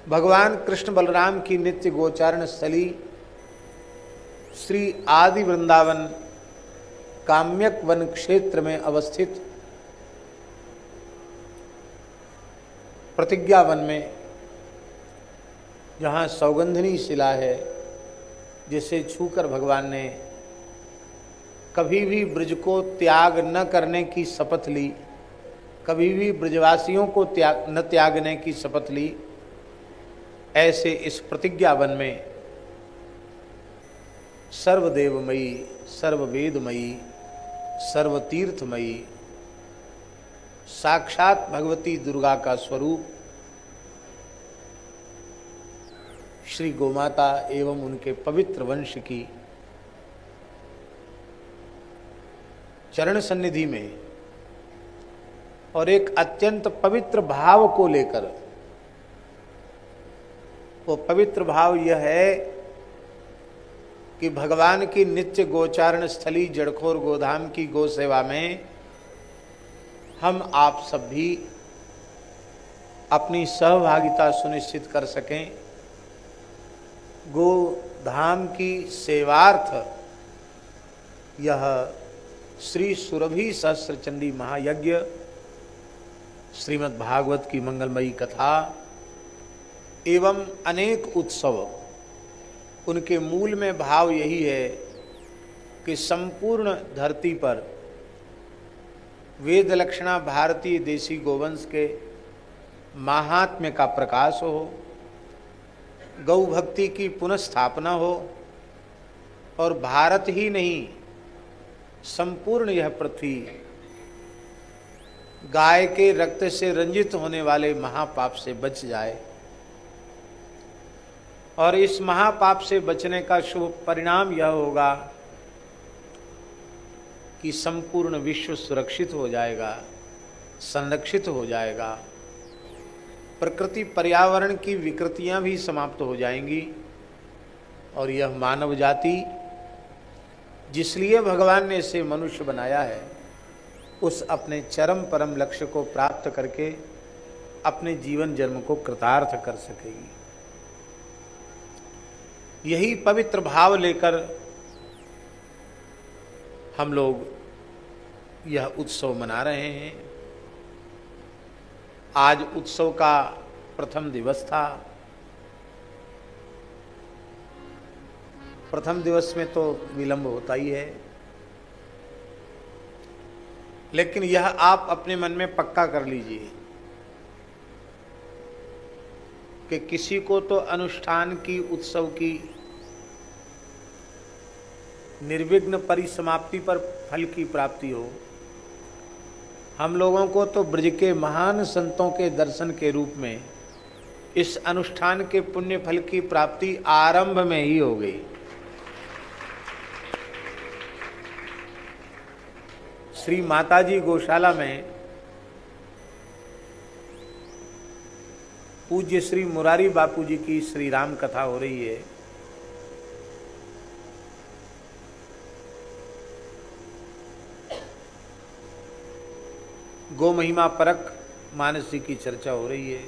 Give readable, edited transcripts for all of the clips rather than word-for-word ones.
भगवान कृष्ण बलराम की नित्य गोचारण स्थली श्री आदि वृंदावन काम्यक वन क्षेत्र में अवस्थित प्रतिज्ञा वन में, जहाँ सौगंधनी शिला है, जिसे छूकर भगवान ने कभी भी ब्रज को त्याग न करने की शपथ ली, कभी भी ब्रजवासियों को न त्यागने की शपथ ली, ऐसे इस प्रतिज्ञा वन में सर्वदेवमयी, सर्ववेदमयी, सर्वतीर्थमयी साक्षात भगवती दुर्गा का स्वरूप श्री गोमाता एवं उनके पवित्र वंश की चरण सन्निधि में और एक अत्यंत पवित्र भाव को लेकर, वो पवित्र भाव यह है कि भगवान की नित्य गोचारण स्थली जड़खोर गोधाम की गो सेवा में हम आप सब भी अपनी सहभागिता सुनिश्चित कर सकें। गोधाम की सेवार्थ यह श्री सुरभि सहस्त्रचंडी महायज्ञ, श्रीमद् भागवत की मंगलमयी कथा एवं अनेक उत्सव, उनके मूल में भाव यही है कि संपूर्ण धरती पर वेद लक्षणा भारतीय देसी गोवंश के महात्म्य का प्रकाश हो, गौ भक्ति की पुनഃस्थापना हो और भारत ही नहीं संपूर्ण यह पृथ्वी गाय के रक्त से रंजित होने वाले महापाप से बच जाए। और इस महापाप से बचने का शुभ परिणाम यह होगा कि संपूर्ण विश्व सुरक्षित हो जाएगा, संरक्षित हो जाएगा, प्रकृति पर्यावरण की विकृतियां भी समाप्त हो जाएंगी और यह मानव जाति जिसलिए भगवान ने इसे मनुष्य बनाया है, उस अपने चरम परम लक्ष्य को प्राप्त करके अपने जीवन जन्म को कृतार्थ कर सकेगी। यही पवित्र भाव लेकर हम लोग यह उत्सव मना रहे हैं। आज उत्सव का प्रथम दिवस था। प्रथम दिवस में तो विलंब होता ही है, लेकिन यह आप अपने मन में पक्का कर लीजिए कि किसी को तो अनुष्ठान की, उत्सव की निर्विघ्न परिसमाप्ति पर फल की प्राप्ति हो। हम लोगों को तो ब्रज के महान संतों के दर्शन के रूप में इस अनुष्ठान के पुण्य फल की प्राप्ति आरंभ में ही हो गई। श्री माताजी गौशाला में पूज्य श्री मुरारी बापू जी की श्री राम कथा हो रही है। गो महिमा परक मानस जी की चर्चा हो रही है।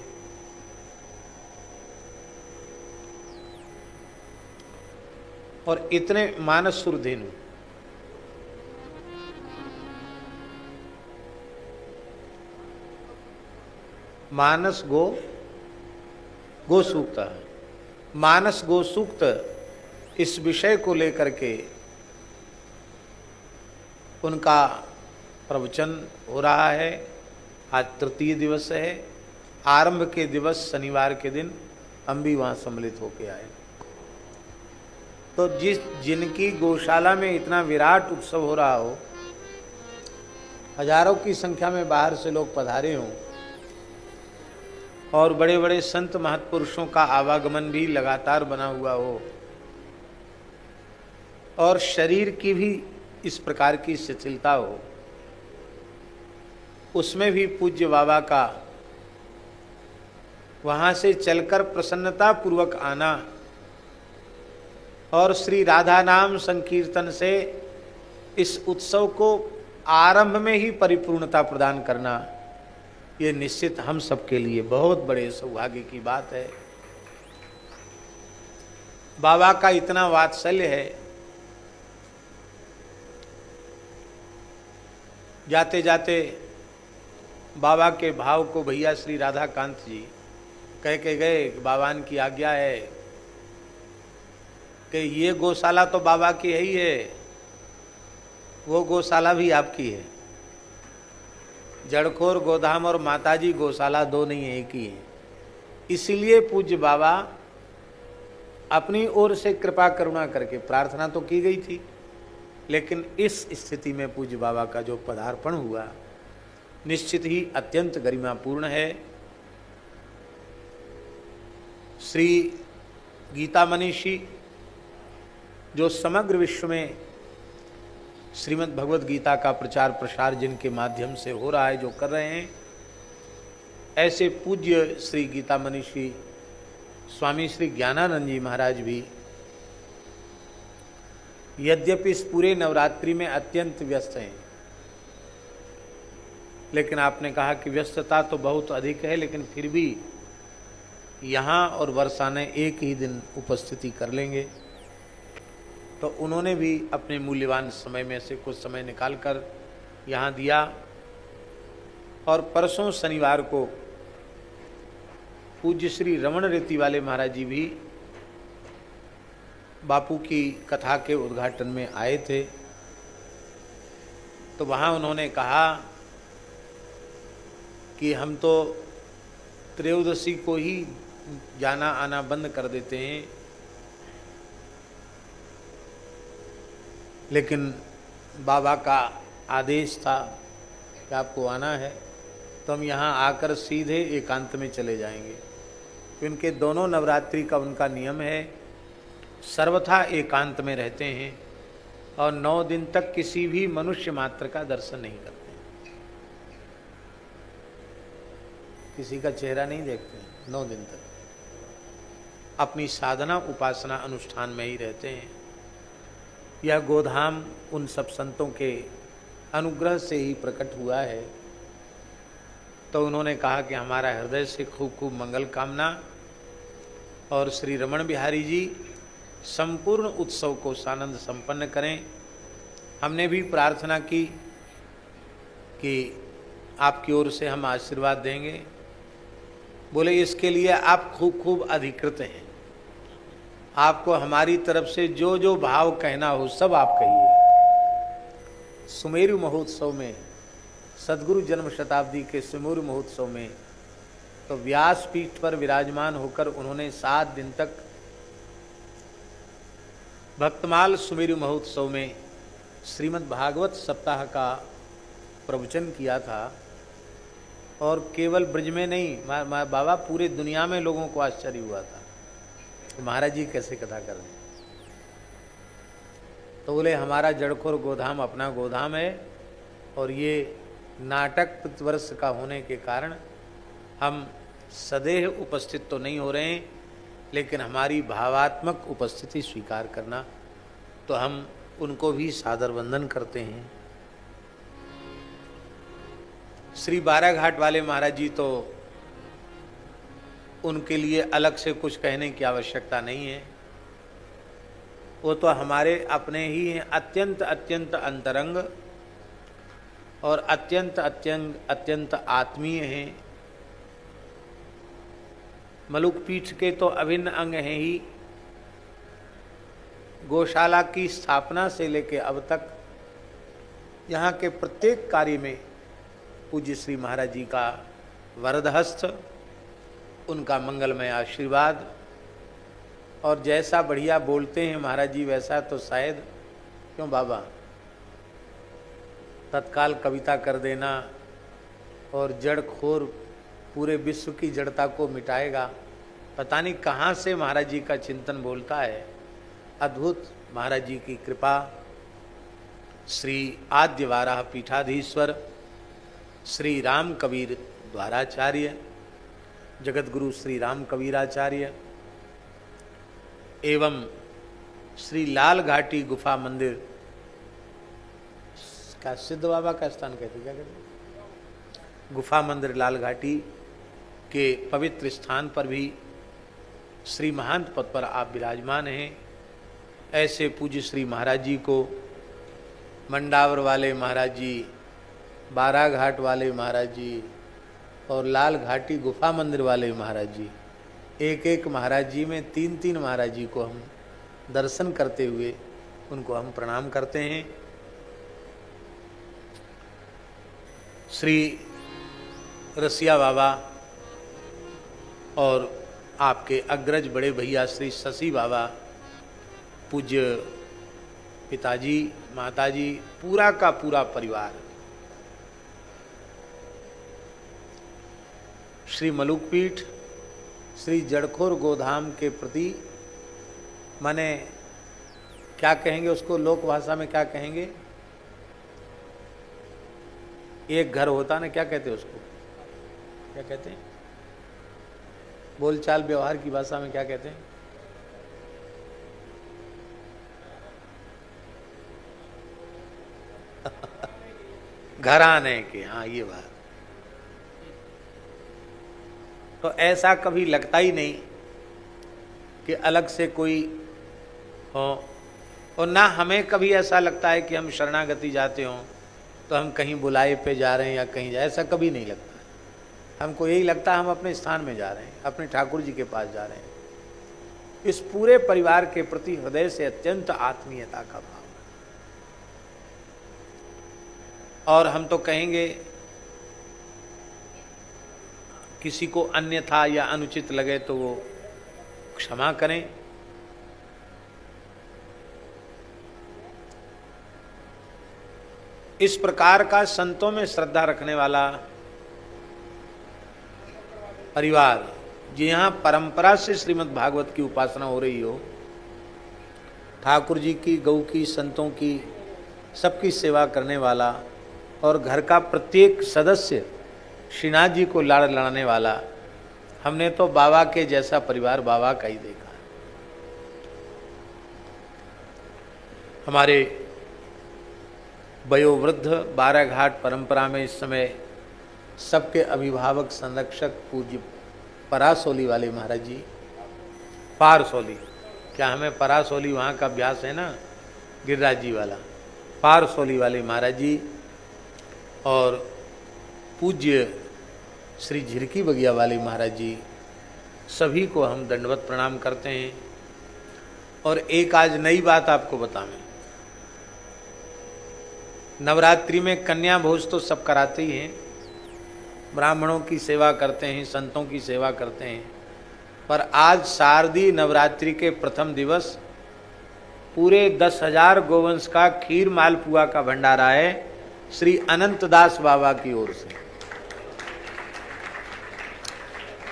और इतने मानस सुरधेनु, मानस गो सूक्त, मानस गो सूक्त, इस विषय को लेकर के उनका प्रवचन हो रहा है। आज तृतीय दिवस है। आरंभ के दिवस शनिवार के दिन हम भी वहाँ सम्मिलित होके आए। तो जिनकी गौशाला में इतना विराट उत्सव हो रहा हो, हजारों की संख्या में बाहर से लोग पधारे हों और बड़े बड़े संत महत्पुरुषों का आवागमन भी लगातार बना हुआ हो और शरीर की भी इस प्रकार की शिथिलता हो, उसमें भी पूज्य बाबा का वहाँ से चलकर प्रसन्नता पूर्वक आना और श्री राधा नाम संकीर्तन से इस उत्सव को आरंभ में ही परिपूर्णता प्रदान करना, ये निश्चित हम सबके लिए बहुत बड़े सौभाग्य की बात है। बाबा का इतना वात्सल्य है, जाते जाते बाबा के भाव को भैया श्री राधाकांत जी कह के गए, बाबान की आज्ञा है कि ये गौशाला तो बाबा की है ही है, वो गौशाला भी आपकी है। जड़खोर गोधाम और माताजी गौशाला दो नहीं है, एक ही है। इसीलिए पूज्य बाबा अपनी ओर से कृपा करुणा करके, प्रार्थना तो की गई थी, लेकिन इस स्थिति में पूज्य बाबा का जो पदार्पण हुआ निश्चित ही अत्यंत गरिमापूर्ण है। श्री गीता मनीषी जो समग्र विश्व में श्रीमद् भगवद गीता का प्रचार प्रसार जिनके माध्यम से हो रहा है, जो कर रहे हैं, ऐसे पूज्य श्री गीता मनीषी स्वामी श्री ज्ञानानंद जी महाराज भी यद्यपि इस पूरे नवरात्रि में अत्यंत व्यस्त हैं, लेकिन आपने कहा कि व्यस्तता तो बहुत अधिक है, लेकिन फिर भी यहाँ और वर्षाने एक ही दिन उपस्थिति कर लेंगे। तो उन्होंने भी अपने मूल्यवान समय में से कुछ समय निकालकर यहाँ दिया। और परसों शनिवार को पूज्य श्री रमण रेती वाले महाराज जी भी बापू की कथा के उद्घाटन में आए थे। तो वहाँ उन्होंने कहा कि हम तो त्रयोदशी को ही जाना आना बंद कर देते हैं, लेकिन बाबा का आदेश था कि आपको आना है, तो हम यहाँ आकर सीधे एकांत में चले जाएंगे। उनके दोनों नवरात्रि का उनका नियम है, सर्वथा एकांत में रहते हैं और 9 दिन तक किसी भी मनुष्य मात्र का दर्शन नहीं करते, किसी का चेहरा नहीं देखते 9 दिन तक। अपनी साधना उपासना अनुष्ठान में ही रहते हैं। यह गोधाम उन सब संतों के अनुग्रह से ही प्रकट हुआ है। तो उन्होंने कहा कि हमारा हृदय से खूब खूब मंगल कामना, और श्री रमण बिहारी जी संपूर्ण उत्सव को सानंद संपन्न करें। हमने भी प्रार्थना की कि आपकी ओर से हम आशीर्वाद देंगे। बोले इसके लिए आप खूब खूब अधिकृत हैं, आपको हमारी तरफ से जो जो भाव कहना हो सब आप कहिए। सुमेरु महोत्सव में, सद्गुरु जन्म शताब्दी के सुमेरु महोत्सव में तो व्यासपीठ पर विराजमान होकर उन्होंने 7 दिन तक भक्तमाल सुमेरु महोत्सव में श्रीमद् भागवत सप्ताह का प्रवचन किया था। और केवल ब्रज में नहीं, बाबा पूरे दुनिया में लोगों को आश्चर्य हुआ था तो महाराज जी कैसे कथा कर रहे हैं। तो बोले हमारा जड़खोर गोधाम अपना गोधाम है, और ये नाटक प्रतिवर्ष का होने के कारण हम सदैव उपस्थित तो नहीं हो रहे हैं, लेकिन हमारी भावात्मक उपस्थिति स्वीकार करना। तो हम उनको भी सादर वंदन करते हैं। श्री बाराघाट वाले महाराज जी तो उनके लिए अलग से कुछ कहने की आवश्यकता नहीं है, वो तो हमारे अपने ही हैं, अत्यंत अत्यंत अंतरंग और अत्यंत अत्यंत अत्यंत आत्मीय हैं। मलुक पीठ के तो अभिन्न अंग हैं ही। गौशाला की स्थापना से लेकर अब तक यहाँ के प्रत्येक कार्य में पूज्य श्री महाराज जी का वरदहस्त, उनका मंगलमय आशीर्वाद, और जैसा बढ़िया बोलते हैं महाराज जी वैसा तो शायद, क्यों बाबा, तत्काल कविता कर देना और जड़ खोर पूरे विश्व की जड़ता को मिटाएगा। पता नहीं कहाँ से महाराज जी का चिंतन बोलता है। अद्भुत महाराज जी की कृपा। श्री आद्य वाराह पीठाधीश्वर श्री राम कबीर द्वाराचार्य, जगतगुरु श्री राम कबीराचार्य एवं श्री लाल घाटी गुफा मंदिर का सिद्ध बाबा का स्थान कहते क्या कहते, गुफा मंदिर लाल घाटी के पवित्र स्थान पर भी श्री महंत पद पर आप विराजमान हैं। ऐसे पूज्य श्री महाराज जी को मंडावर वाले महाराज जी, बारा घाट वाले महाराज जी और लाल घाटी गुफा मंदिर वाले महाराज जी, एक एक महाराज जी में तीन तीन महाराज जी को हम दर्शन करते हुए उनको हम प्रणाम करते हैं। श्री रसिया बाबा और आपके अग्रज बड़े भैया श्री शशि बाबा, पूज्य पिताजी, माताजी, पूरा का पूरा परिवार, श्री मलुकपीठ, श्री जड़खोर गोधाम के प्रति, माने क्या कहेंगे उसको, लोक भाषा में क्या कहेंगे, एक घर होता ना, क्या कहते हैं उसको, क्या कहते हैं, बोलचाल व्यवहार की भाषा में क्या कहते हैं, घराने के, हाँ ये बात। तो ऐसा कभी लगता ही नहीं कि अलग से कोई हो, और ना हमें कभी ऐसा लगता है कि हम शरणागति जाते हों तो हम कहीं बुलाए पे जा रहे हैं या कहीं जा, ऐसा कभी नहीं लगता। हमको यही लगता है हम अपने स्थान में जा रहे हैं, अपने ठाकुर जी के पास जा रहे हैं। इस पूरे परिवार के प्रति हृदय से अत्यंत आत्मीयता का भाव। और हम तो कहेंगे किसी को अन्यथा या अनुचित लगे तो वो क्षमा करें। इस प्रकार का संतों में श्रद्धा रखने वाला परिवार, जहाँ परंपरा से श्रीमद् भागवत की उपासना हो रही हो, ठाकुर जी की, गौ की, संतों की, सबकी सेवा करने वाला, और घर का प्रत्येक सदस्य श्रीनाथ जी को लाड़ लड़ाने वाला, हमने तो बाबा के जैसा परिवार बाबा का ही देखा। हमारे वयोवृद्ध बाराघाट परंपरा में इस समय सबके अभिभावक संरक्षक पूज्य परासोली वाले महाराज जी, पारसोली, क्या हमें परासोली वहाँ का अभ्यास है ना, गिरिराज जी वाला, पारसोली वाले महाराज जी और पूज्य श्री झिरकी बगिया वाले महाराज जी, सभी को हम दंडवत प्रणाम करते हैं। और एक आज नई बात आपको बताएं, नवरात्रि में कन्या भोज तो सब कराते ही हैं, ब्राह्मणों की सेवा करते हैं, संतों की सेवा करते हैं, पर आज शारदीय नवरात्रि के प्रथम दिवस पूरे 10,000 गोवंश का खीर मालपुआ का भंडारा है श्री अनंतदास बाबा की ओर से।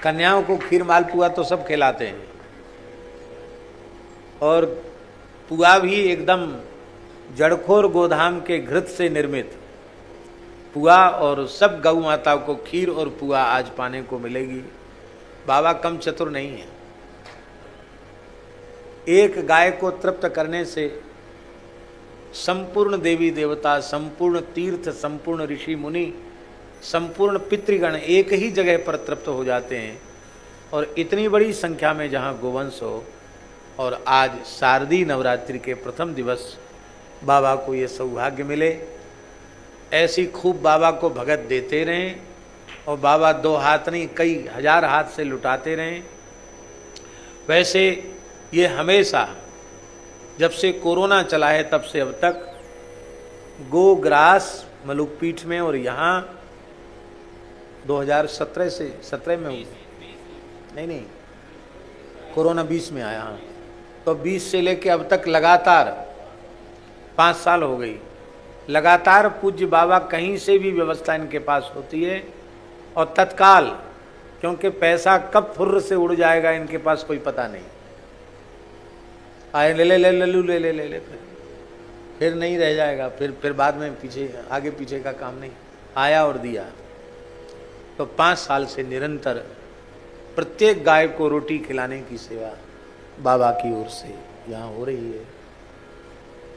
कन्याओं को खीर मालपुआ तो सब खिलाते हैं, और पुआ भी एकदम जड़खोर गोधाम के घृत से निर्मित पुआ, और सब गौ माताओं को खीर और पुआ आज पाने को मिलेगी। बाबा कम चतुर नहीं है। एक गाय को तृप्त करने से संपूर्ण देवी देवता, संपूर्ण तीर्थ, संपूर्ण ऋषि मुनि, संपूर्ण पितृगण एक ही जगह पर तृप्त हो जाते हैं। और इतनी बड़ी संख्या में जहाँ गोवंश हो, और आज शारदीय नवरात्रि के प्रथम दिवस बाबा को ये सौभाग्य मिले, ऐसी खूब बाबा को भगत देते रहें, और बाबा 2 हाथ नहीं कई हजार हाथ से लुटाते रहें। वैसे ये हमेशा जब से कोरोना चला है तब से अब तक गोग्रास मलुकपीठ में, और यहाँ 2017 से 17 में नहीं कोरोना 20 में आया, हाँ, तो 20 से लेके अब तक लगातार 5 साल हो गई, लगातार पूज्य बाबा कहीं से भी व्यवस्था इनके पास होती है, और तत्काल, क्योंकि पैसा कब फुर्र से उड़ जाएगा इनके पास कोई पता नहीं। आए ले ले ले लल्लू ले ले ले ले फिर नहीं रह जाएगा, फिर बाद में पीछे आगे पीछे का काम नहीं, आया और दिया। तो 5 साल से निरंतर प्रत्येक गाय को रोटी खिलाने की सेवा बाबा की ओर से यहाँ हो रही है।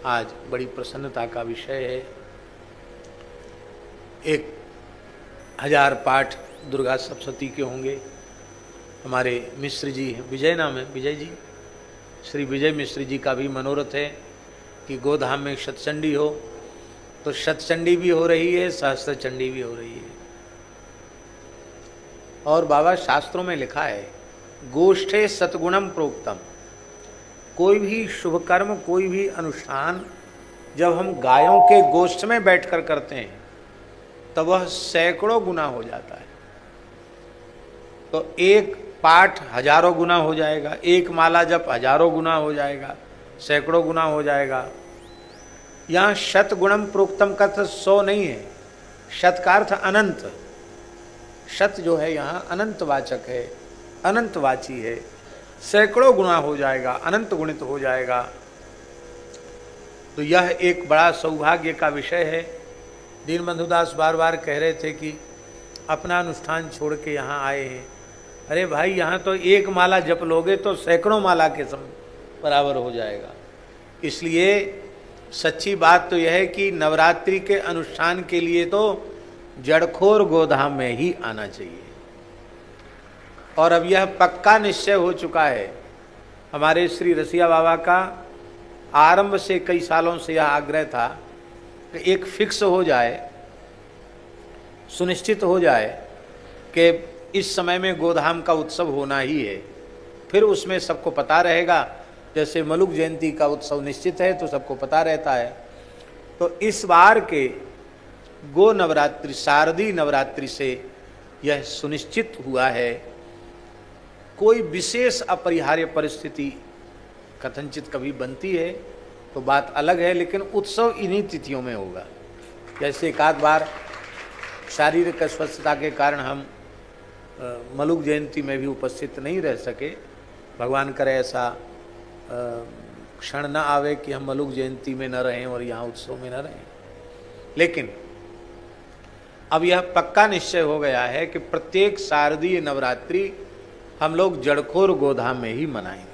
आज बड़ी प्रसन्नता का विषय है। 1000 पाठ दुर्गा सप्तशती के होंगे, हमारे मिश्र जी हैं, विजय नाम है, विजय जी, श्री विजय मिश्र जी का भी मनोरथ है कि गोधाम में शतचंडी हो, तो शतचंडी भी हो रही है, सहस्त्र चंडी भी हो रही है। और बाबा शास्त्रों में लिखा है, गोष्ठे सतगुणम प्रोक्तम, कोई भी शुभ कर्म, कोई भी अनुष्ठान जब हम गायों के गोष्ठ में बैठकर करते हैं तब वह सैकड़ों गुना हो जाता है। तो एक पाठ हजारों गुना हो जाएगा, एक माला जप हजारों गुना हो जाएगा, सैकड़ों गुना हो जाएगा। यहाँ शत गुणम प्रोक्तम का अर्थ 100 नहीं है, शत का अर्थ अनंत। शत जो है यहाँ अनंत वाचक है, अनंतवाची है, सैकड़ों गुना हो जाएगा, अनंत गुणित हो जाएगा। तो यह एक बड़ा सौभाग्य का विषय है। दीनबंधु दास बार बार कह रहे थे कि अपना अनुष्ठान छोड़ के यहाँ आए हैं। अरे भाई, यहाँ तो एक माला जप लोगे तो सैकड़ों माला के बराबर हो जाएगा। इसलिए सच्ची बात तो यह है कि नवरात्रि के अनुष्ठान के लिए तो जड़खोर गोधाम में ही आना चाहिए। और अब यह पक्का निश्चय हो चुका है। हमारे श्री रसिया बाबा का आरंभ से कई सालों से यह आग्रह था कि एक फिक्स हो जाए, सुनिश्चित हो जाए कि इस समय में गोधाम का उत्सव होना ही है। फिर उसमें सबको पता रहेगा, जैसे मलुक जयंती का उत्सव निश्चित है तो सबको पता रहता है। तो इस बार के गो नवरात्रि, शारदीय नवरात्रि से यह सुनिश्चित हुआ है। कोई विशेष अपरिहार्य परिस्थिति कथनचित कभी बनती है तो बात अलग है, लेकिन उत्सव इन्हीं तिथियों में होगा। जैसे एक आध बार शारीरिक अस्वस्थता के कारण हम मलुक जयंती में भी उपस्थित नहीं रह सके। भगवान करे ऐसा क्षण न आवे कि हम मलुक जयंती में न रहें और यहाँ उत्सव में न रहें। लेकिन अब यह पक्का निश्चय हो गया है कि प्रत्येक शारदीय नवरात्रि हम लोग जड़खोर गोधाम में ही मनाएंगे।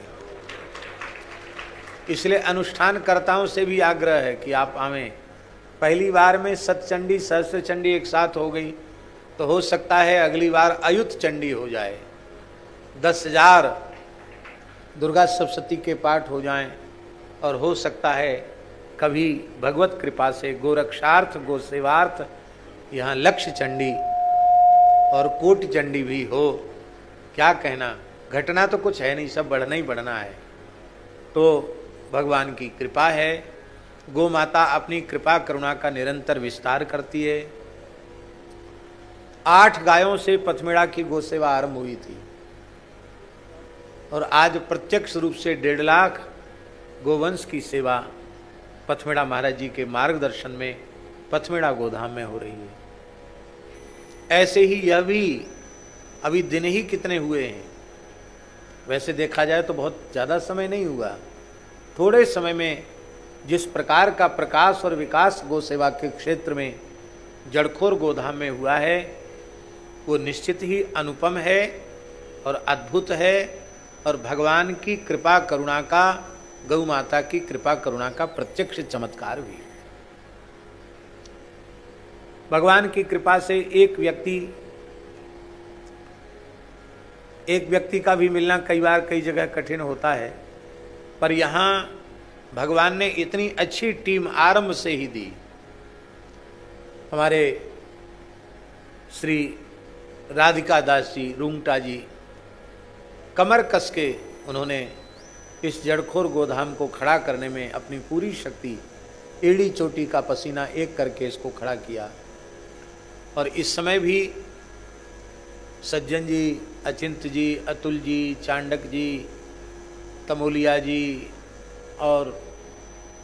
इसलिए अनुष्ठानकर्ताओं से भी आग्रह है कि आप आवें। पहली बार में सतचंडी सहस्त्र चंडी एक साथ हो गई तो हो सकता है अगली बार अयुत चंडी हो जाए, 10,000 दुर्गा सप्तशती के पाठ हो जाएं, और हो सकता है कभी भगवत कृपा से गोरक्षार्थ गोसेवार्थ यहाँ लक्ष्य चंडी और कोटि चंडी भी हो। क्या कहना, घटना तो कुछ है नहीं, सब बढ़ना ही बढ़ना है। तो भगवान की कृपा है, गो माता अपनी कृपा करुणा का निरंतर विस्तार करती है। 8 गायों से पथमेड़ा की गोसेवा आरंभ हुई थी और आज प्रत्यक्ष रूप से 1.5 लाख गोवंश की सेवा पथमेड़ा महाराज जी के मार्गदर्शन में पथमेड़ा गोधाम में हो रही है। ऐसे ही यह भी अभी दिन ही कितने हुए हैं। वैसे देखा जाए तो बहुत ज़्यादा समय नहीं हुआ। थोड़े समय में जिस प्रकार का प्रकाश और विकास गो सेवा के क्षेत्र में जड़खोर गोधाम में हुआ है वो निश्चित ही अनुपम है और अद्भुत है, और भगवान की कृपा करुणा का, गौ माता की कृपा करुणा का प्रत्यक्ष चमत्कार भी। भगवान की कृपा से एक व्यक्ति का भी मिलना कई बार कई जगह कठिन होता है, पर यहाँ भगवान ने इतनी अच्छी टीम आरंभ से ही दी। हमारे श्री राधिका दास जी रूंगटा जी कमर कस के उन्होंने इस जड़खोर गोधाम को खड़ा करने में अपनी पूरी शक्ति, एड़ी चोटी का पसीना एक करके इसको खड़ा किया। और इस समय भी सज्जन जी, अचिंत जी, अतुल जी, चांडक जी, तमोलिया जी और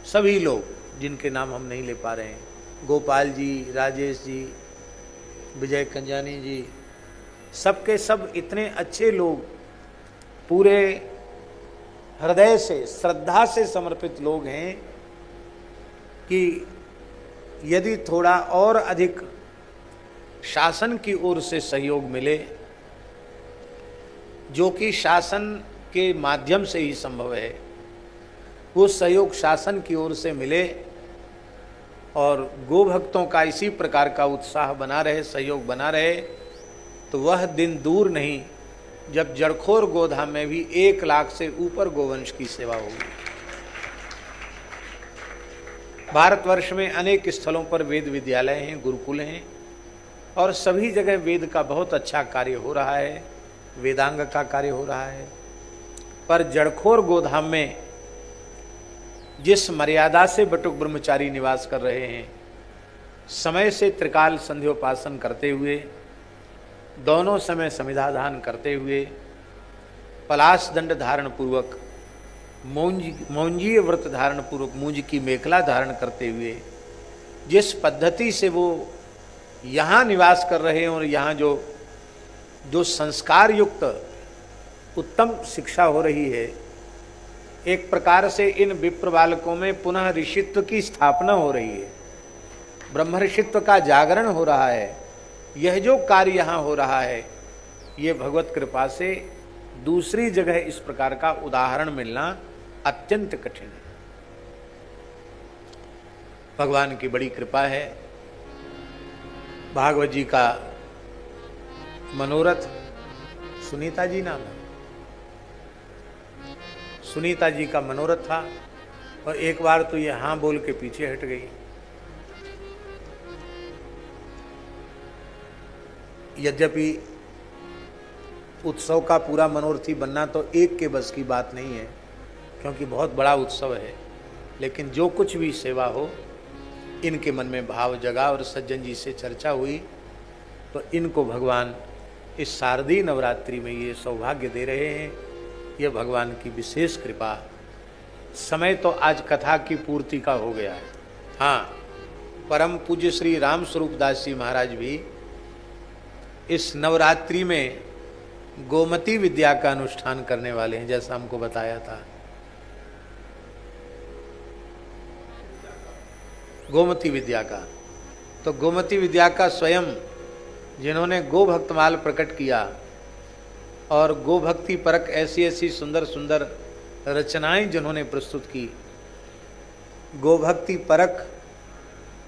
सभी लोग जिनके नाम हम नहीं ले पा रहे हैं, गोपाल जी, राजेश जी, विजय कंजानी जी, सबके सब इतने अच्छे लोग, पूरे हृदय से श्रद्धा से समर्पित लोग हैं कि यदि थोड़ा और अधिक शासन की ओर से सहयोग मिले, जो कि शासन के माध्यम से ही संभव है, वो सहयोग शासन की ओर से मिले और गो भक्तों का इसी प्रकार का उत्साह बना रहे, सहयोग बना रहे, तो वह दिन दूर नहीं जब जड़खोर गोधाम में भी 1 लाख से ऊपर गोवंश की सेवा होगी। भारतवर्ष में अनेक स्थलों पर वेद विद्यालय हैं, गुरुकुल हैं और सभी जगह वेद का बहुत अच्छा कार्य हो रहा है, वेदांग का कार्य हो रहा है। पर जड़खोर गोधाम में जिस मर्यादा से बटुक ब्रह्मचारी निवास कर रहे हैं, समय से त्रिकाल संध्योपासन करते हुए, दोनों समय समिधाधान करते हुए, पलाश दंड धारण पूर्वक, मौंजीय व्रत धारण पूर्वक, मूंज की मेखला धारण करते हुए, जिस पद्धति से वो यहाँ निवास कर रहे हैं और यहाँ जो संस्कार युक्त उत्तम शिक्षा हो रही है, एक प्रकार से इन विप्र बालकों में पुनः ऋषित्व की स्थापना हो रही है, ब्रह्म ऋषित्व का जागरण हो रहा है। यह जो कार्य यहाँ हो रहा है, ये भगवत कृपा से दूसरी जगह इस प्रकार का उदाहरण मिलना अत्यंत कठिन है। भगवान की बड़ी कृपा है। भागवत जी का मनोरथ, सुनीता जी नाम है, सुनीता जी का मनोरथ था और एक बार तो ये हाँ बोल के पीछे हट गई। यद्यपि उत्सव का पूरा मनोरथी बनना तो एक के बस की बात नहीं है, क्योंकि बहुत बड़ा उत्सव है, लेकिन जो कुछ भी सेवा हो, इनके मन में भाव जगा और सज्जन जी से चर्चा हुई तो इनको भगवान इस शारदीय नवरात्रि में ये सौभाग्य दे रहे हैं। ये भगवान की विशेष कृपा। समय तो आज कथा की पूर्ति का हो गया है। हाँ, परम पूज्य श्री राम स्वरूप दास जी महाराज भी इस नवरात्रि में गोमती विद्या का अनुष्ठान करने वाले हैं, जैसा हमको बताया था। गोमती विद्या का, तो गोमती विद्या का स्वयं जिन्होंने गो भक्तमाल प्रकट किया और गो भक्ति परक ऐसी ऐसी सुंदर सुंदर रचनाएं जिन्होंने प्रस्तुत की, गो भक्ति परक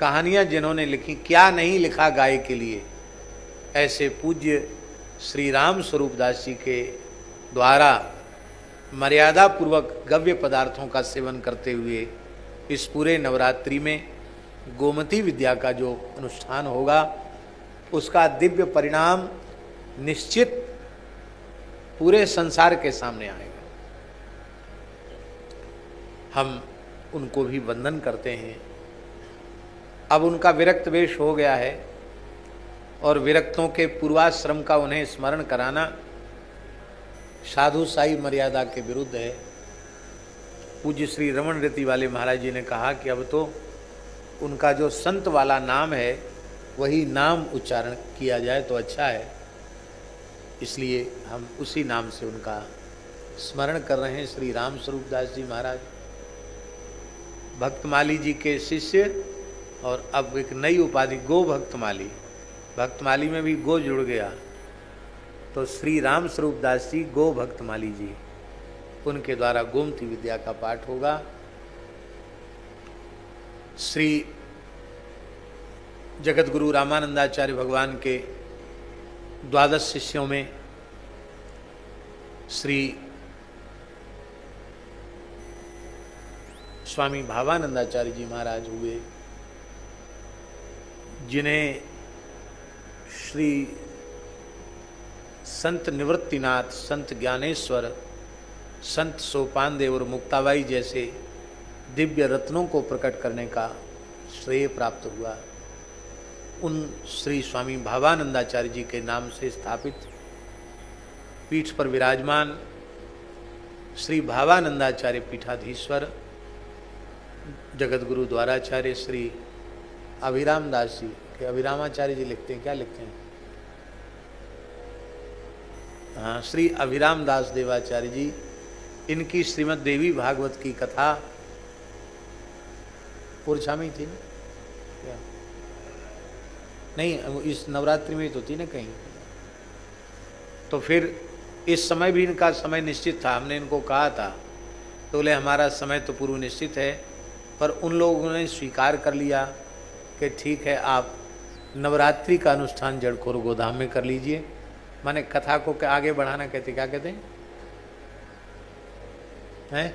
कहानियां जिन्होंने लिखी, क्या नहीं लिखा गाय के लिए, ऐसे पूज्य श्री राम स्वरूप दास जी के द्वारा मर्यादा पूर्वक गव्य पदार्थों का सेवन करते हुए इस पूरे नवरात्रि में गोमती विद्या का जो अनुष्ठान होगा, उसका दिव्य परिणाम निश्चित पूरे संसार के सामने आएगा। हम उनको भी वंदन करते हैं। अब उनका विरक्त वेश हो गया है और विरक्तों के पूर्वाश्रम का उन्हें स्मरण कराना साधु साई मर्यादा के विरुद्ध है। पूज्य श्री रमण रीति वाले महाराज जी ने कहा कि अब तो उनका जो संत वाला नाम है वही नाम उच्चारण किया जाए तो अच्छा है, इसलिए हम उसी नाम से उनका स्मरण कर रहे हैं। श्री राम स्वरूप दास जी महाराज भक्तमाली जी के शिष्य, और अब एक नई उपाधि गो भक्तमाली, भक्तमाली में भी गो जुड़ गया, तो श्री राम स्वरूप दास जी गो भक्तमाली जी, उनके द्वारा गोमती विद्या का पाठ होगा। श्री जगत गुरु रामानंदाचार्य भगवान के 12 शिष्यों में श्री स्वामी भावानंदाचार्य जी महाराज हुए, जिन्हें श्री संत निवृत्तिनाथ, संत ज्ञानेश्वर, संत सोपानदेव और मुक्ताबाई जैसे दिव्य रत्नों को प्रकट करने का श्रेय प्राप्त हुआ। उन श्री स्वामी भावानंदाचार्य जी के नाम से स्थापित पीठ पर विराजमान श्री भावानंदाचार्य पीठाधीश्वर जगत गुरु द्वाराचार्य श्री अभिराम दास जी के, अभिरामाचार्य जी लिखते हैं, क्या लिखते हैं, हाँ, श्री अभिराम दास देवाचार्य जी, इनकी श्रीमद् देवी भागवत की कथा पूर्छा में थी ना, क्या नहीं, इस नवरात्रि में तो थी ना कहीं। तो फिर इस समय भी इनका समय निश्चित था, हमने इनको कहा था, तो बोले हमारा समय तो पूर्व निश्चित है, पर उन लोगों ने स्वीकार कर लिया कि ठीक है, आप नवरात्रि का अनुष्ठान जड़खोर गोधाम में कर लीजिए, माने कथा को आगे बढ़ाना कहते, क्या कहते हैं?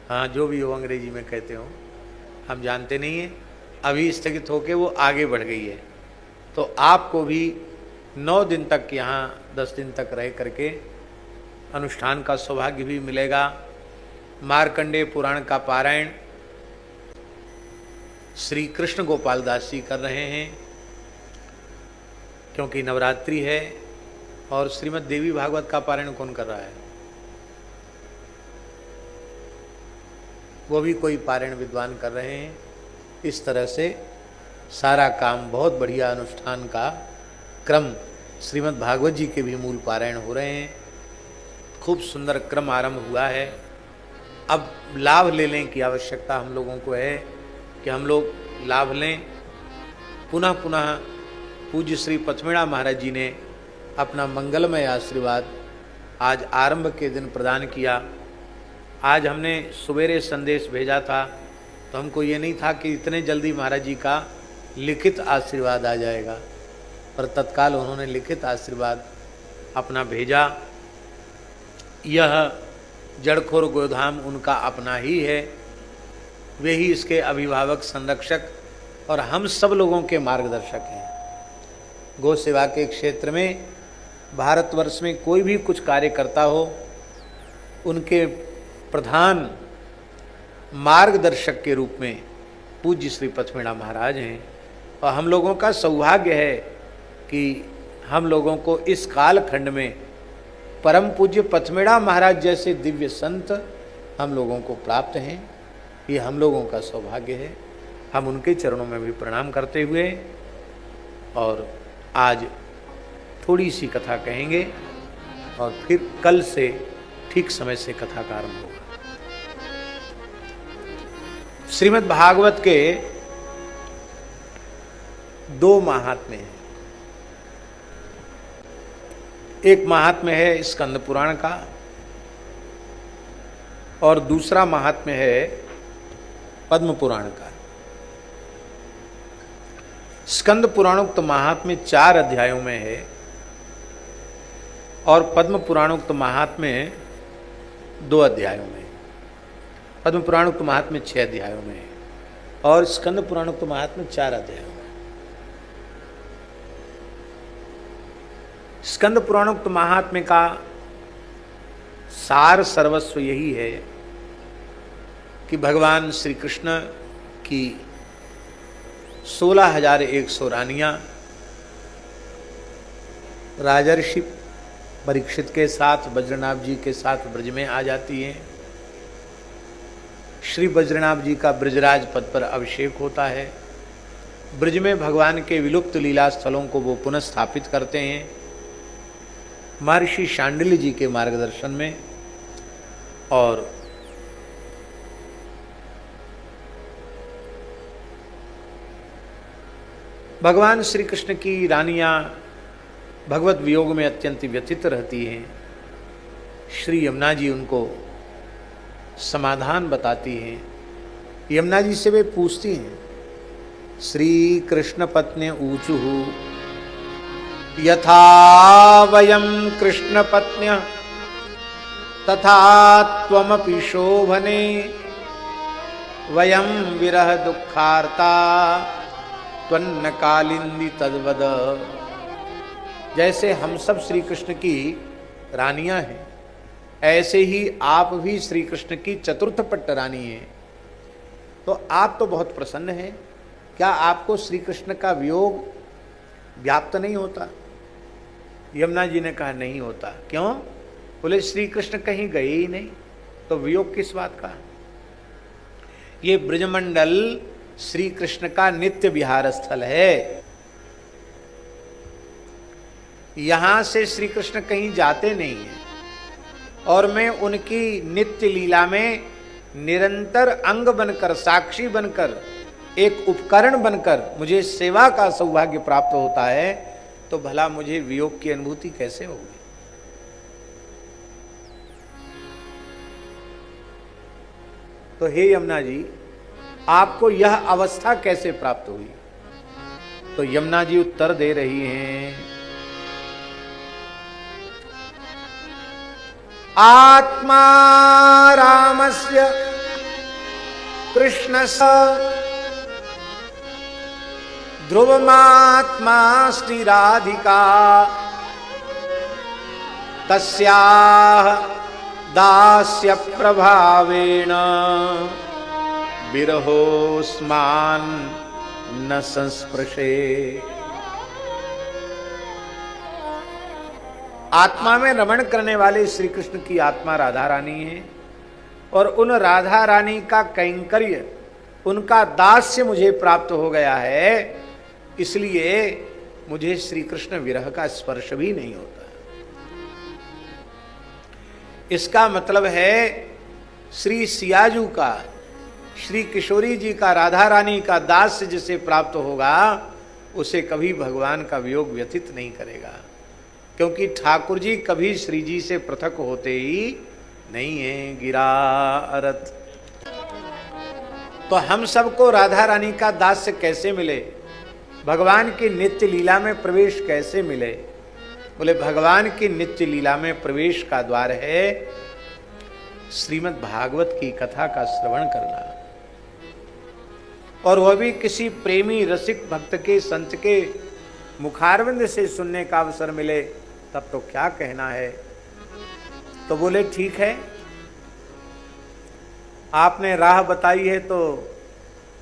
हाँ, जो भी हो अंग्रेजी में कहते हो, हम जानते नहीं हैं। अभी स्थगित होके वो आगे बढ़ गई है। तो आपको भी 9 दिन तक यहाँ 10 दिन तक रह करके अनुष्ठान का सौभाग्य भी मिलेगा। मार्कंडेय पुराण का पारायण श्री कृष्ण गोपाल दास जी कर रहे हैं, क्योंकि नवरात्रि है। और श्रीमद् देवी भागवत का पारायण कौन कर रहा है? वो भी कोई पारायण विद्वान कर रहे हैं। इस तरह से सारा काम, बहुत बढ़िया अनुष्ठान का क्रम, श्रीमद् भागवत जी के भी मूल पारायण हो रहे हैं। खूब सुंदर क्रम आरंभ हुआ है। अब लाभ लेने की आवश्यकता हम लोगों को है कि हम लोग लाभ लें। पुनः पुनः पूज्य श्री पथमेड़ा महाराज जी ने अपना मंगलमय आशीर्वाद आज आरंभ के दिन प्रदान किया। आज हमने सवेरे संदेश भेजा था, तो हमको ये नहीं था कि इतने जल्दी महाराज जी का लिखित आशीर्वाद आ जाएगा, पर तत्काल उन्होंने लिखित आशीर्वाद अपना भेजा। यह जड़खोर गोधाम उनका अपना ही है, वे ही इसके अभिभावक, संरक्षक और हम सब लोगों के मार्गदर्शक हैं। गौ सेवा के क्षेत्र में भारतवर्ष में कोई भी कुछ कार्य करता हो, उनके प्रधान मार्गदर्शक के रूप में पूज्य श्री पथमेड़ा महाराज हैं। और हम लोगों का सौभाग्य है कि हम लोगों को इस कालखंड में परम पूज्य पथमेड़ा महाराज जैसे दिव्य संत हम लोगों को प्राप्त हैं। ये हम लोगों का सौभाग्य है। हम उनके चरणों में भी प्रणाम करते हुए और आज थोड़ी सी कथा कहेंगे और फिर कल से ठीक समय से कथा का आरंभ होगा। श्रीमद् भागवत के 2 महात्म्य हैं। एक महात्म्य है स्कंद पुराण का और दूसरा महात्म्य है पद्म पुराण का। स्कंद पुराणोक्त महात्म्य 4 अध्यायों में है और पद्म पुराणोक्त महात्म्य 2 अध्यायों में। पद्म पुराणोक्त महात्म्य 6 अध्यायों में है और स्कंद पुराणोक्त महात्म्य 4 अध्यायों में। स्कंद पुराणोक्त महात्म्य का सार सर्वस्व यही है कि भगवान श्री कृष्ण की 16,100 रानियां राजर्षि परीक्षित के साथ, बज्रनाभ जी के साथ ब्रज में आ जाती हैं। श्री बज्रनाभ जी का ब्रजराज पद पर अभिषेक होता है। ब्रज में भगवान के विलुप्त लीला स्थलों को वो पुनः स्थापित करते हैं महर्षि शांडिल्य जी के मार्गदर्शन में। और भगवान श्री कृष्ण की रानियां भगवत वियोग में अत्यंत व्यथित रहती हैं। श्री यमुना जी उनको समाधान बताती हैं। यमुना जी से वे पूछती हैं, श्री कृष्ण पत्न्य ऊचुः यथा वयं कृष्ण पत्न्य तथा त्वमपि शोभने वयं विरह दुखार्ता त्वन्न कालिंदी तद्वद। जैसे हम सब श्री कृष्ण की रानियां हैं, ऐसे ही आप भी श्री कृष्ण की चतुर्थ पट्ट रानी हैं। तो आप तो बहुत प्रसन्न हैं, क्या आपको श्री कृष्ण का वियोग व्याप्त नहीं होता? यमुना जी ने कहा नहीं होता। क्यों? बोले श्री कृष्ण कहीं गए ही नहीं, तो वियोग किस बात का? ये ब्रजमंडल श्री कृष्ण का नित्य विहार स्थल है। यहां से श्री कृष्ण कहीं जाते नहीं हैं और मैं उनकी नित्य लीला में निरंतर अंग बनकर, साक्षी बनकर, एक उपकरण बनकर मुझे सेवा का सौभाग्य प्राप्त होता है, तो भला मुझे वियोग की अनुभूति कैसे होगी? तो हे यमुना जी, आपको यह अवस्था कैसे प्राप्त हुई? तो यमुना जी उत्तर दे रही हैं, आत्मा रामस्य कृष्णस्य ध्रुवमात्मास्ति राधिका तस्याः दास्य प्रभावेण विरहोस्मान् न संस्पृशे। आत्मा में रमण करने वाले श्री कृष्ण की आत्मा राधा रानी है और उन राधा रानी का कैंकर्य, उनका दास्य मुझे प्राप्त हो गया है, इसलिए मुझे श्री कृष्ण विरह का स्पर्श भी नहीं होता। इसका मतलब है श्री सियाजू का, श्री किशोरी जी का, राधा रानी का दास्य जिसे प्राप्त होगा उसे कभी भगवान का वियोग व्यथित नहीं करेगा, क्योंकि ठाकुर जी कभी श्री जी से पृथक होते ही नहीं है। गिरा अरत। तो हम सबको राधा रानी का दास्य कैसे मिले, भगवान की नित्य लीला में प्रवेश कैसे मिले? बोले भगवान की नित्य लीला में प्रवेश का द्वार है श्रीमद् भागवत की कथा का श्रवण करना, और वह भी किसी प्रेमी रसिक भक्त के, संत के मुखारविंद से सुनने का अवसर मिले, तब तो क्या कहना है। तो बोले ठीक है, आपने राह बताई है तो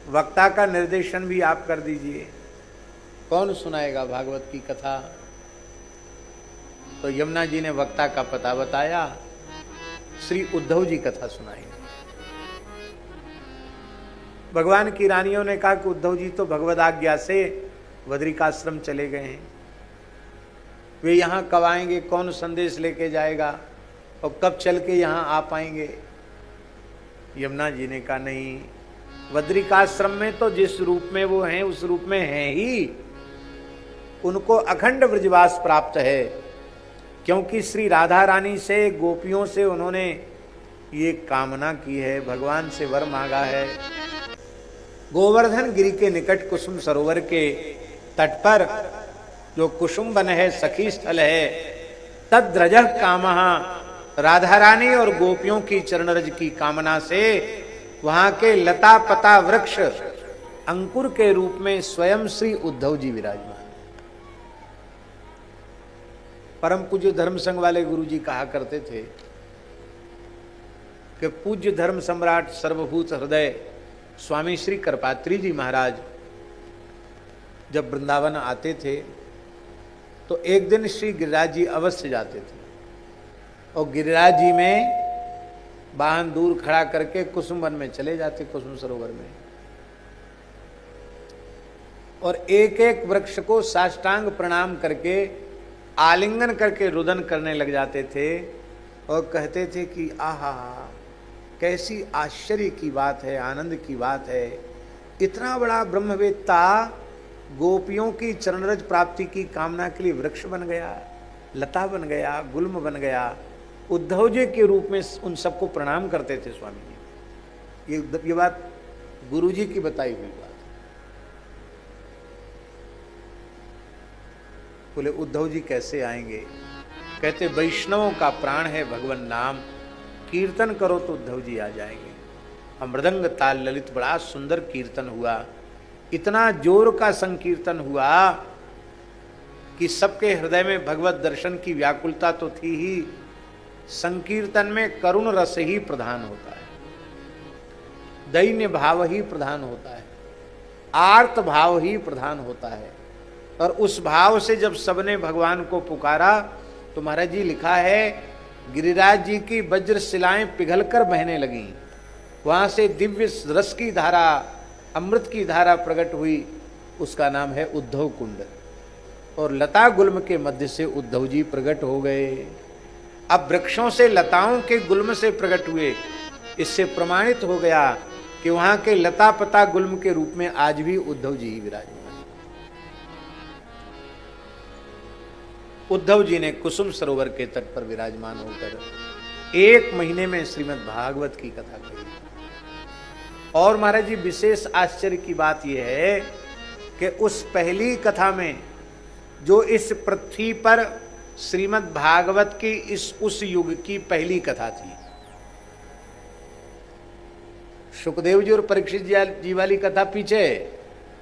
वक्ता का निर्देशन भी आप कर दीजिए। कौन सुनाएगा भागवत की कथा? तो यमुना जी ने वक्ता का पता बताया, श्री उद्धव जी कथा सुनाई। भगवान की रानियों ने कहा कि उद्धव जी तो भगवद आज्ञा से बद्रिकाश्रम चले गए हैं, वे यहाँ कब आएंगे, कौन संदेश लेके जाएगा और कब चल के यहाँ आ पाएंगे? यमुना जी ने कहा नहीं, बद्रिकाश्रम में तो जिस रूप में वो हैं उस रूप में हैं ही, उनको अखंड ब्रजवास प्राप्त है, क्योंकि श्री राधा रानी से, गोपियों से उन्होंने ये कामना की है, भगवान से वर मांगा है। गोवर्धन गिरि के निकट कुसुम सरोवर के तट पर जो कुसुम वन है, सखी स्थल है, तद्रजः कामः, राधा रानी और गोपियों की चरणरज की कामना से वहां के लता पता वृक्ष अंकुर के रूप में स्वयं श्री उद्धव जी विराजमान। परम पूज्य धर्म संघ वाले गुरु जी कहा करते थे कि पूज्य धर्म सम्राट सर्वभूत हृदय स्वामी श्री करपात्री जी महाराज जब वृंदावन आते थे तो एक दिन श्री गिरिराज जी अवश्य जाते थे और गिरिराज जी में वाहन दूर खड़ा करके कुसुम वन में चले जाते, कुसुम सरोवर में, और एक एक वृक्ष को साष्टांग प्रणाम करके आलिंगन करके रुदन करने लग जाते थे और कहते थे कि आहा कैसी आश्चर्य की बात है, आनंद की बात है, इतना बड़ा ब्रह्मवेत्ता गोपियों की चरणरज प्राप्ति की कामना के लिए वृक्ष बन गया, लता बन गया, गुल्म बन गया। उद्धव जी के रूप में उन सबको प्रणाम करते थे स्वामी जी। ये बात गुरु जी की बताई हुई बात। बोले उद्धव जी कैसे आएंगे? कहते वैष्णवों का प्राण है भगवान नाम, कीर्तन करो तो उद्धव जी आ जाएंगे। हम मृदंग ताल ललित, बड़ा सुंदर कीर्तन हुआ, इतना जोर का संकीर्तन हुआ कि सबके हृदय में भगवत दर्शन की व्याकुलता तो थी ही, संकीर्तन में करुण रस ही प्रधान होता है, दैन्य भाव ही प्रधान होता है, आर्त भाव ही प्रधान होता है। और उस भाव से जब सबने भगवान को पुकारा तो महाराज जी लिखा है गिरिराज जी की वज्र शिलाएं पिघलकर बहने लगी, वहां से दिव्य रस की धारा, अमृत की धारा प्रकट हुई, उसका नाम है उद्धव कुंड। और लता गुल्म के मध्य से उद्धव जी प्रकट हो गए। अब वृक्षों से लताओं के गुल्म से प्रकट हुए, इससे प्रमाणित हो गया कि वहां के लता पता गुल्म के रूप में आज भी उद्धव जी ही विराजमान। उद्धव जी ने कुसुम सरोवर के तट पर विराजमान होकर 1 महीने में श्रीमद् भागवत की कथा कही। और महाराज जी विशेष आश्चर्य की बात यह है कि उस पहली कथा में जो इस पृथ्वी पर श्रीमद् भागवत की उस युग की पहली कथा थी। सुखदेव जी और परीक्षित जी वाली कथा पीछे है,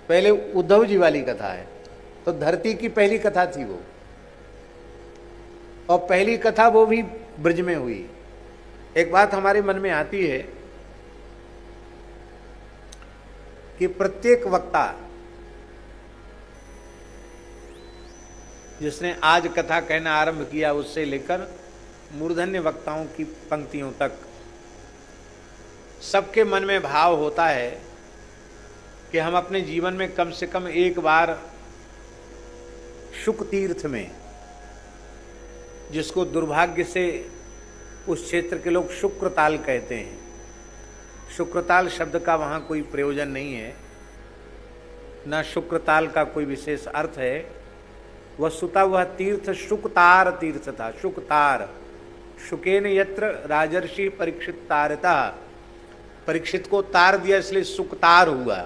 पहले उद्धव जी वाली कथा है। तो धरती की पहली कथा थी वो, और पहली कथा वो भी ब्रज में हुई। एक बात हमारे मन में आती है कि प्रत्येक वक्ता जिसने आज कथा कहना आरंभ किया, उससे लेकर मूर्धन्य वक्ताओं की पंक्तियों तक, सबके मन में भाव होता है कि हम अपने जीवन में कम से कम एक बार शुक तीर्थ में, जिसको दुर्भाग्य से उस क्षेत्र के लोग शुक्रताल कहते हैं, शुक्रताल शब्द का वहाँ कोई प्रयोजन नहीं है, न शुक्रताल का कोई विशेष अर्थ है। वस्तुतः वह तीर्थ शुकतार तीर्थ था। शुकतार, शुकेन यत्र राजर्षि परीक्षित तारता, परीक्षित को तार दिया इसलिए सुकतार हुआ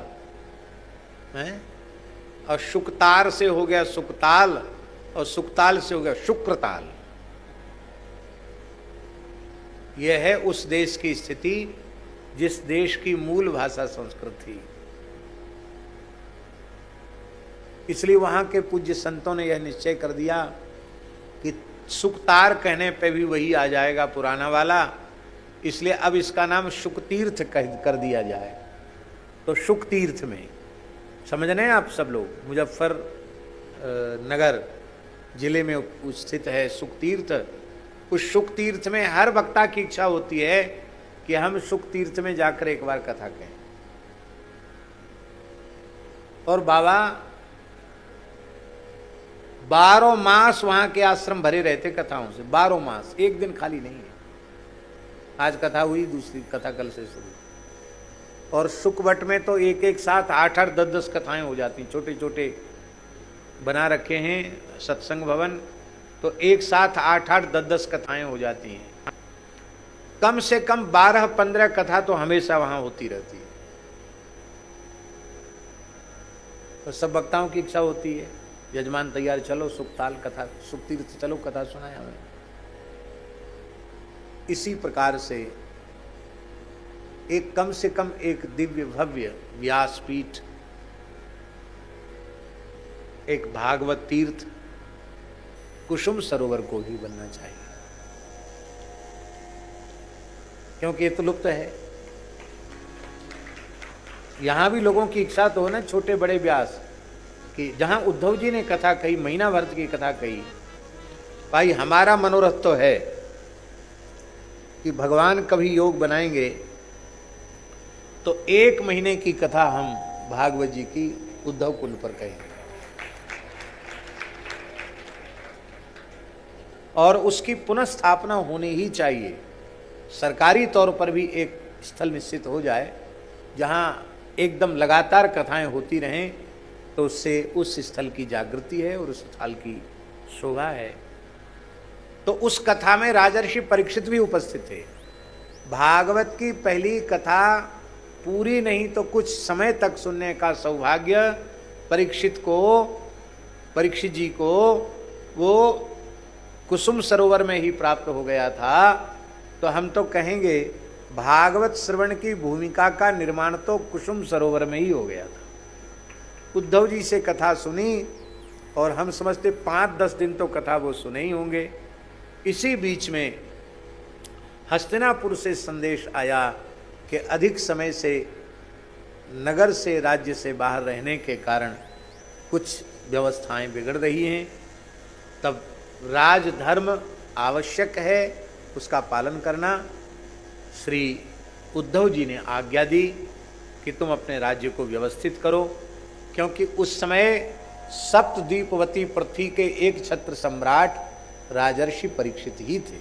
है, और शुकतार से हो गया सुकताल, और सुकताल से हो गया शुक्रताल। यह है उस देश की स्थिति जिस देश की मूल भाषा संस्कृत थी। इसलिए वहां के पूज्य संतों ने यह निश्चय कर दिया कि सुकतार कहने पे भी वही आ जाएगा पुराना वाला, इसलिए अब इसका नाम शुकतीर्थ कर दिया जाए। तो शुकतीर्थ में समझ रहे हैं आप सब लोग, मुजफ्फर नगर जिले में स्थित है शुकतीर्थ। उस शुकतीर्थ में हर वक्ता की इच्छा होती है कि हम शुकतीर्थ में जाकर एक बार कथा कहें। और बाबा 12 मास वहां के आश्रम भरे रहते कथाओं से, 12 मास, एक दिन खाली नहीं है। आज कथा हुई, दूसरी कथा कल से शुरू। और शुकवट में तो एक एक साथ 8-8, 10-10 कथाएं हो जाती, छोटे छोटे बना रखे हैं सत्संग भवन, तो एक साथ 8-8, 10-10 कथाएं हो जाती हैं। कम से कम 12-15 कथा तो हमेशा वहां होती रहती है। तो सब वक्ताओं की इच्छा होती है, यजमान तैयार, चलो सुकताल कथा, सुकतीर्थ चलो कथा सुनाए हमें। इसी प्रकार से एक कम से कम एक दिव्य भव्य व्यासपीठ, एक भागवत तीर्थ कुसुम सरोवर को ही बनना चाहिए, क्योंकि ये तो लुप्त है। यहां भी लोगों की इच्छा तो है ना, छोटे बड़े व्यास कि जहां उद्धव जी ने कथा कही, महीना भर की कथा कही, भाई हमारा मनोरथ तो है कि भगवान कभी योग बनाएंगे तो 1 महीने की कथा हम भागवत जी की उद्धव कुंड पर कहेंगे, और उसकी पुनः होनी ही चाहिए। सरकारी तौर पर भी एक स्थल निश्चित हो जाए जहां एकदम लगातार कथाएं होती रहें, तो उससे उस स्थल की जागृति है और उस स्थल की शोभा है। तो उस कथा में राजर्षि परीक्षित भी उपस्थित थे। भागवत की पहली कथा पूरी नहीं तो कुछ समय तक सुनने का सौभाग्य परीक्षित जी को वो कुसुम सरोवर में ही प्राप्त हो गया था। तो हम तो कहेंगे भागवत श्रवण की भूमिका का निर्माण तो कुसुम सरोवर में ही हो गया था। उद्धव जी से कथा सुनी, और हम समझते 5-10 दिन तो कथा वो सुने ही होंगे। इसी बीच में हस्तिनापुर से संदेश आया कि अधिक समय से नगर से, राज्य से बाहर रहने के कारण कुछ व्यवस्थाएं बिगड़ रही हैं, तब राजधर्म आवश्यक है, उसका पालन करना। श्री उद्धव जी ने आज्ञा दी कि तुम अपने राज्य को व्यवस्थित करो, क्योंकि उस समय सप्तद्वीपवती पृथ्वी के एक छत्र सम्राट राजर्षि परीक्षित ही थे।